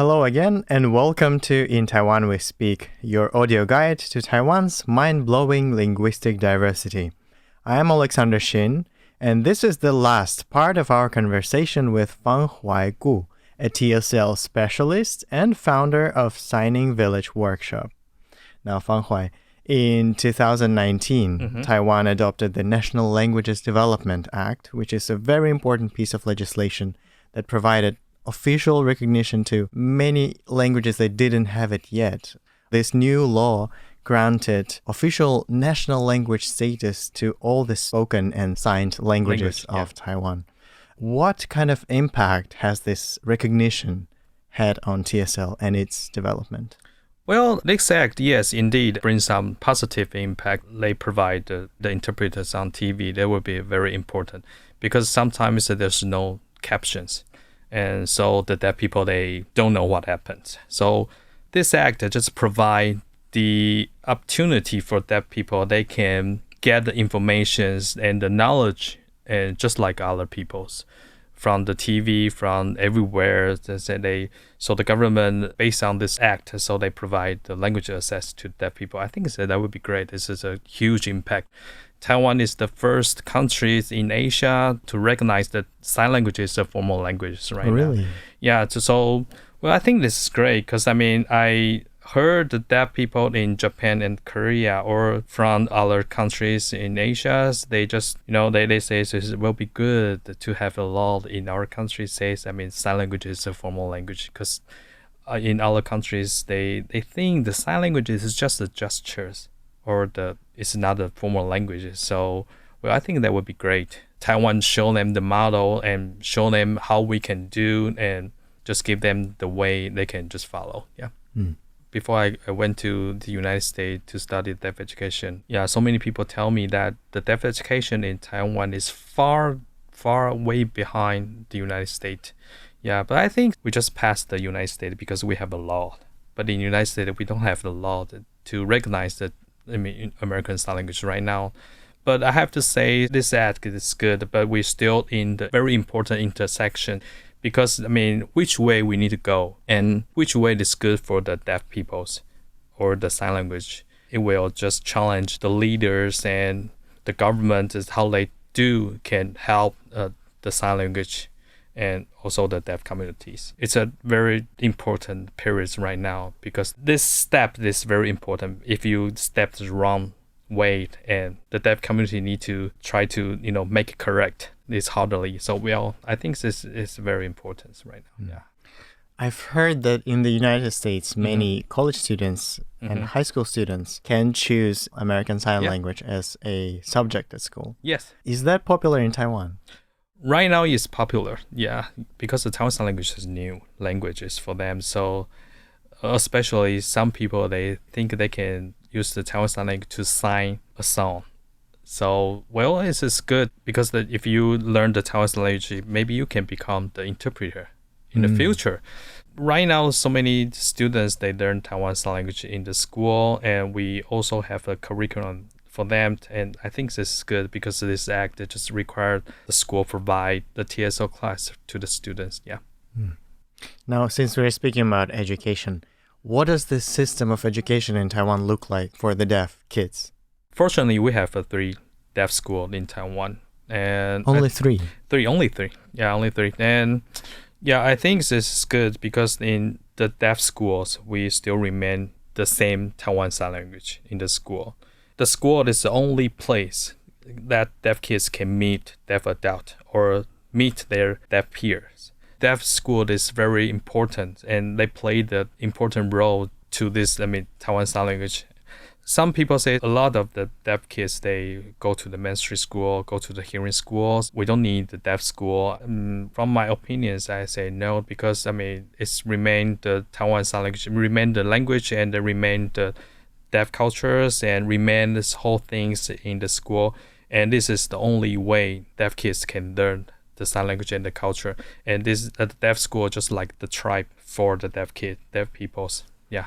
Hello again, and welcome to In Taiwan We Speak, your audio guide to Taiwan's mind-blowing linguistic diversity. I am Alexander Shin, and this is the last part of our conversation with Fanghuai Ku, a TSL specialist and founder of Signing Village Workshop. Now, Fanghuai, in 2019, Taiwan adopted the National Languages Development Act, which is a very important piece of legislation that provided official recognition to many languages that didn't have it yet. This new law granted official national language status to all the spoken and signed languages of Taiwan. What kind of impact has this recognition had on TSL and its development? Well, this act, yes, indeed, brings some positive impact. They provide the interpreters on TV. That will be very important because sometimes there's no captions. And so the deaf people, they don't know what happens. So this act just provides the opportunity for deaf people. They can get the information and the knowledge, and just like other people's, from the TV, from everywhere. So the government, based on this act, so they provide the language access to deaf people. I think that would be great. This is a huge impact. Taiwan is the first country in Asia to recognize that sign language is a formal language right now. Yeah, I think this is great because, I heard the deaf people in Japan and Korea or from other countries in Asia, they just, they say it will be good to have a law in our country says, sign language is a formal language because in other countries, they think the sign language is just the gestures or it's not a formal language. So, I think that would be great. Taiwan show them the model and show them how we can do and just give them the way they can just follow. Yeah. Before I went to the United States to study deaf education, so many people tell me that the deaf education in Taiwan is far, far way behind the United States. Yeah, but I think we just passed the United States because we have a law. But in the United States, we don't have the law to recognize that American Sign Language right now. But I have to say this act is good, but we're still in the very important intersection because, which way we need to go and which way is good for the deaf peoples or the sign language. It will just challenge the leaders and the government is how they can help the sign language and also the deaf communities. It's a very important period right now because this step is very important. If you step the wrong way and the deaf community need to try to, make it correct, it's hardly. So, I think this is very important right now. Yeah. I've heard that in the United States, many college students and high school students can choose American Sign Language as a subject at school. Yes. Is that popular in Taiwan? Right now, it's popular, because the Taiwan Sign Language is new languages for them. So, especially some people, they think they can use the Taiwan Sign Language to sign a song. So, this is good because if you learn the Taiwan Sign Language, maybe you can become the interpreter in the future. Right now, so many students, they learn Taiwan Sign Language in the school, and we also have a curriculum for them, and I think this is good because this act just required the school provide the TSL class to the students. Now, since we're speaking about education, what does the system of education in Taiwan look like for the deaf kids? Fortunately, we have 3 deaf schools in Taiwan, and only 3. Only 3. Yeah, only 3. And I think this is good because in the deaf schools, we still remain the same Taiwan Sign Language in the school. The school is the only place that deaf kids can meet deaf adult or meet their deaf peers. Deaf school is very important and they play the important role to this, Taiwan Sign Language. Some people say a lot of the deaf kids, they go to the mainstream school, go to the hearing schools. We don't need the deaf school. From my opinions, I say no because, it's remained the Taiwan Sign Language, remain the language and remain the deaf cultures and remain this whole things in the school. And this is the only way deaf kids can learn the sign language and the culture. And this the deaf school just like the tribe for the deaf peoples. Yeah.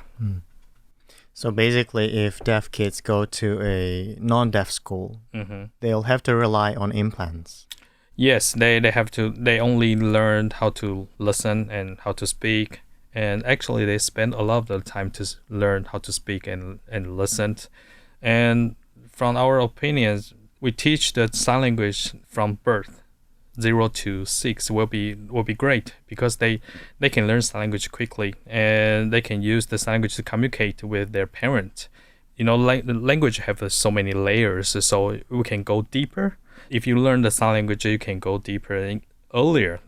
So basically, if deaf kids go to a non-deaf school, they'll have to rely on implants. Yes, they have to. They only learn how to listen and how to speak And actually, they spend a lot of the time to learn how to speak and listen. And from our opinions, we teach the sign language from birth. 0 to 6 will be great because they can learn sign language quickly and they can use the sign language to communicate with their parents. The language have so many layers, so we can go deeper. If you learn the sign language, you can go deeper earlier.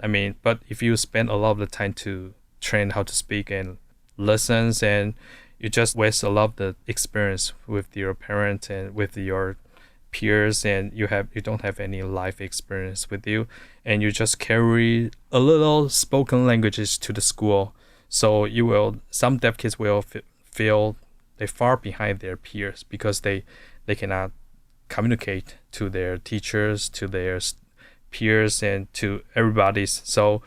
But if you spend a lot of the time to train how to speak and lessons, and you just waste a lot of the experience with your parents and with your peers, and you don't have any life experience with you, and you just carry a little spoken languages to the school. So some deaf kids will feel they're far behind their peers because they cannot communicate to their teachers, to their peers, and to everybody's. So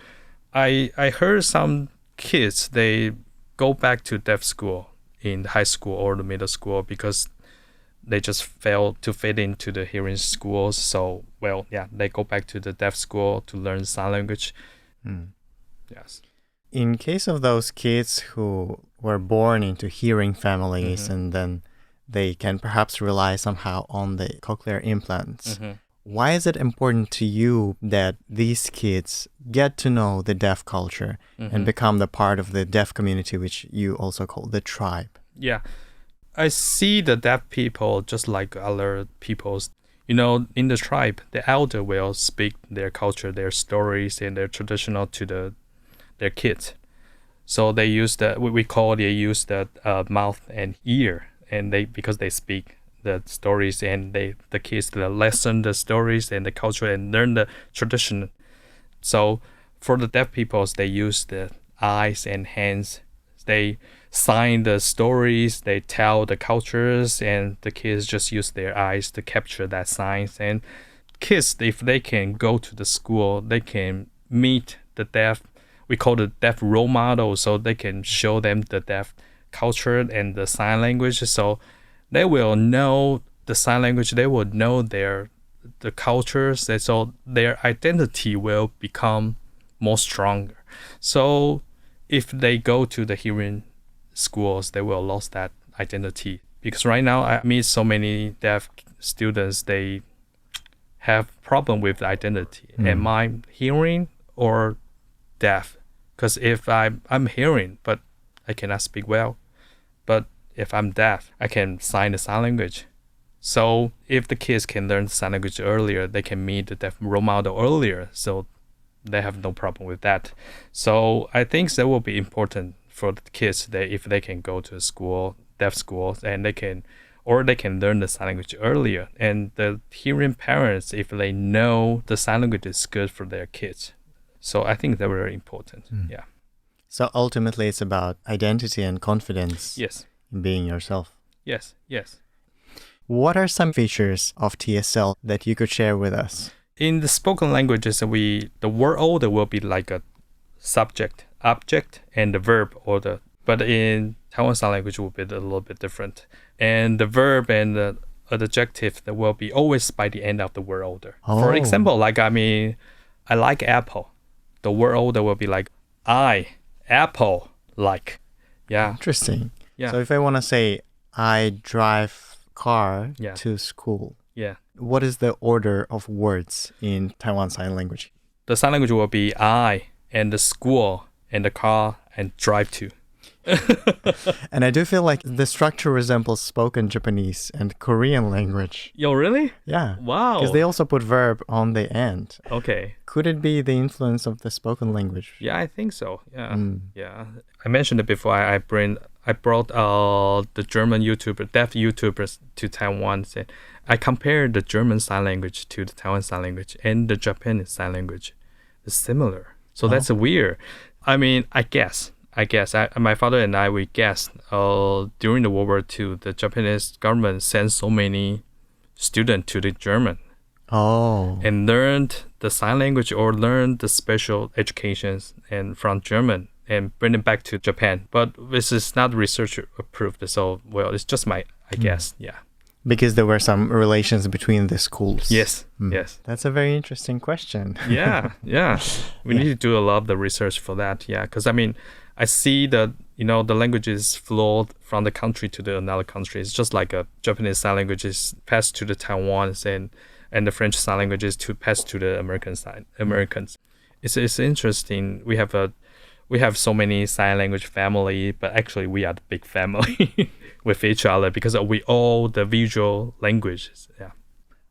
I heard some kids, they go back to deaf school in high school or the middle school because they just fail to fit into the hearing schools. So, they go back to the deaf school to learn sign language. Yes. In case of those kids who were born into hearing families and then they can perhaps rely somehow on the cochlear implants, why is it important to you that these kids get to know the deaf culture and become the part of the deaf community, which you also call the tribe? Yeah. I see the deaf people just like other peoples. In the tribe, the elder will speak their culture, their stories, and their traditional to their kids. So they use the mouth and ear, and because they speak the stories, and the kids listen the stories and the culture and learn the tradition. So for the deaf peoples, they use the eyes and hands. They sign the stories, they tell the cultures, and the kids just use their eyes to capture that signs. And kids, if they can go to the school, they can meet the deaf. We call the deaf role model, so they can show them the deaf culture and the sign language. So they will know the sign language. They will know the cultures, and so their identity will become more stronger. So if they go to the hearing schools, they will lose that identity. Because right now I meet so many deaf students, they have problem with the identity. Am I hearing or deaf? Because if I'm hearing, but I cannot speak well. But if I'm deaf, I can sign the sign language. So if the kids can learn sign language earlier, they can meet the deaf role model earlier. So they have no problem with that. So I think that will be important for the kids that if they can go to a school, deaf schools, and they can learn the sign language earlier. And the hearing parents, if they know the sign language is good for their kids. So I think they're very important. Yeah. So ultimately it's about identity and confidence. Yes. In being yourself. Yes. What are some features of TSL that you could share with us? In the spoken languages, the word order will be like a subject, object, and the verb order. But in Taiwan Sign Language, it will be a little bit different. And the verb and the adjective that will be always by the end of the word order. Oh. For example, I like apple. The word order will be like apple like. Yeah. Interesting. Yeah. So if I want to say I drive car Yeah. to school. Yeah. What is the order of words in Taiwan Sign Language? The sign language will be I and the school and the car and drive to. And I do feel like the structure resembles spoken Japanese and Korean language. Yo, really? Yeah. Wow. Because they also put verb on the end. Okay. Could it be the influence of the spoken language? Yeah, I think so. Yeah. Yeah. I mentioned it before. I brought the German deaf YouTubers to Taiwan. I compared the German sign language to the Taiwan sign language and the Japanese sign language. It's similar. So that's weird. I guess my father and we guessed during the World War II, the Japanese government sent so many students to the German. Oh. And learned the sign language or learned the special educations and from German and bring it back to Japan. But this is not research approved. So, it's just I guess. Yeah. Because there were some relations between the schools. Yes. Yes. That's a very interesting question. Yeah. We need to do a lot of the research for that. Yeah. Because, I see that the languages flow from the country to the another country. It's just like a Japanese sign language is passed to the Taiwans and the French sign language is to pass to the Americans. It's interesting. We have so many sign language family, but actually we are the big family with each other because we all the visual languages. Yeah.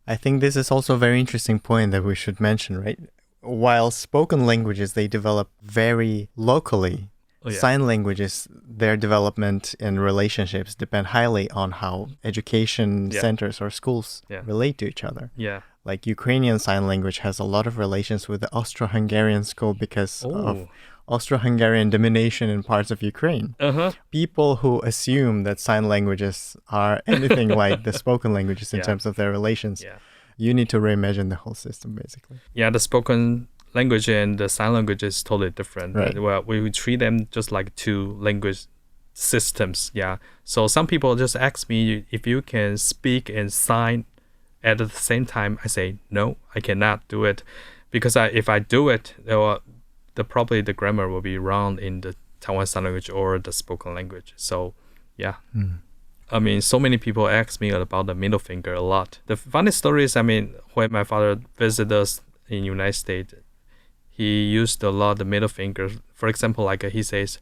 I think this is also a very interesting point that we should mention, right? While spoken languages, they develop very locally. Oh, yeah. Sign languages, their development and relationships depend highly on how education centers or schools relate to each other. Yeah. Like Ukrainian Sign Language has a lot of relations with the Austro-Hungarian school because of Austro-Hungarian domination in parts of Ukraine. People who assume that sign languages are anything like the spoken languages in terms of their relations, you need to reimagine the whole system, basically. Yeah, the spoken language and the sign language is totally different. Right. Well, we treat them just like two language systems. Yeah. So some people just ask me if you can speak and sign at the same time. I say no, I cannot do it because if I do it, probably the grammar will be wrong in the Taiwan Sign Language or the spoken language. So yeah. I mean, so many people ask me about the middle finger a lot. The funny story is, when my father visited us in United States, he used a lot of the middle finger. For example, like he says,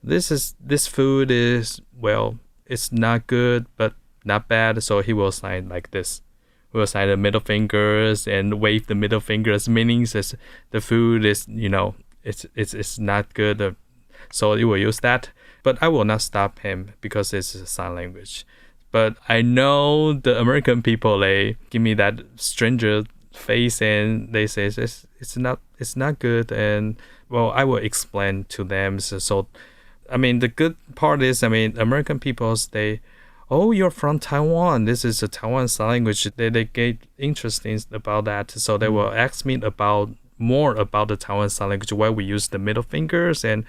this food is, well, it's not good, but not bad. So he will sign like this. He will sign the middle fingers and wave the middle fingers, meaning that the food is, it's not good. So he will use that. But I will not stop him because it's a sign language. But I know the American people, they give me that stranger face and they say it's not good, and well, I will explain to them. So the good part is, American people, they, oh, you're from Taiwan, this is a Taiwan sign language. They get interesting about that, so they will ask me more about the Taiwan sign language, where we use the middle fingers, and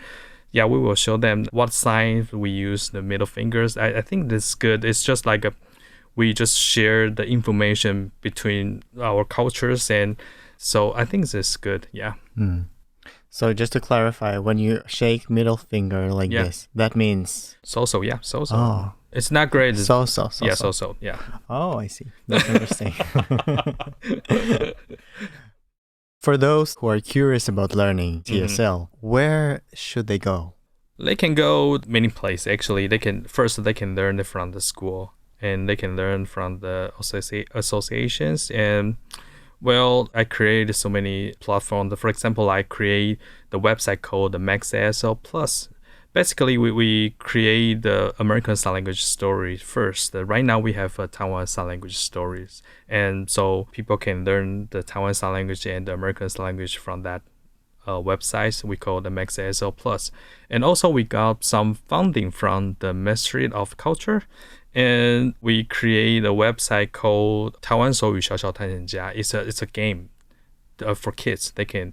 we will show them what signs we use the middle fingers. I think this is good. It's just like we just share the information between our cultures, and so I think this is good. Yeah. So just to clarify, when you shake middle finger like this, that means so. Oh. It's not great. So. Yeah. Oh, I see. That's interesting. For those who are curious about learning TSL, where should they go? They can go many places. Actually, they can learn it from the school, and they can learn from the associations. And well, I created so many platforms. For example, I create the website called the Max ASL Plus. Basically, we create the American Sign Language story first. Right now, we have Taiwan Sign Language stories. And so people can learn the Taiwan Sign Language and the American Sign Language from that website. We call the Max ASL Plus. And also, we got some funding from the Ministry of Culture. And we create a website called Taiwan 手语小小探险家. It's a game for kids. They can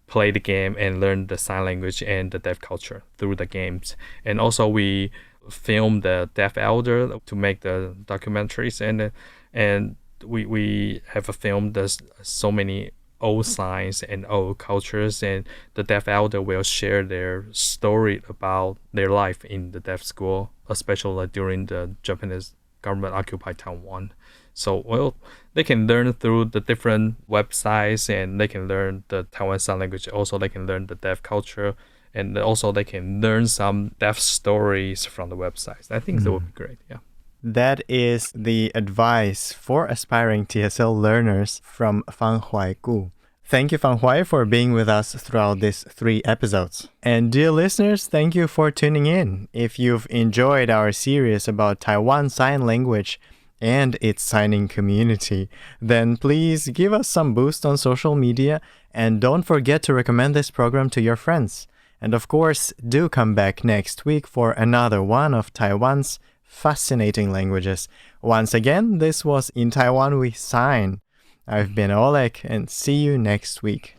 play the game and learn the sign language and the deaf culture through the games. And also we film the deaf elder to make the documentaries, and we have filmed so many old signs and old cultures, and the deaf elder will share their story about their life in the deaf school, especially during the Japanese government occupied Taiwan. So, well, they can learn through the different websites, and they can learn the Taiwan Sign Language. Also, they can learn the deaf culture, and also they can learn some deaf stories from the websites. I think that would be great. Yeah. That is the advice for aspiring TSL learners from Fanghuai Ku. Thank you, Fanghuai, for being with us throughout these 3 episodes. And dear listeners, thank you for tuning in. If you've enjoyed our series about Taiwan Sign Language and its signing community, then please give us some boost on social media, and don't forget to recommend this program to your friends. And of course, do come back next week for another one of Taiwan's fascinating languages. Once again, this was In Taiwan We Sign. I've been Oleg, and see you next week.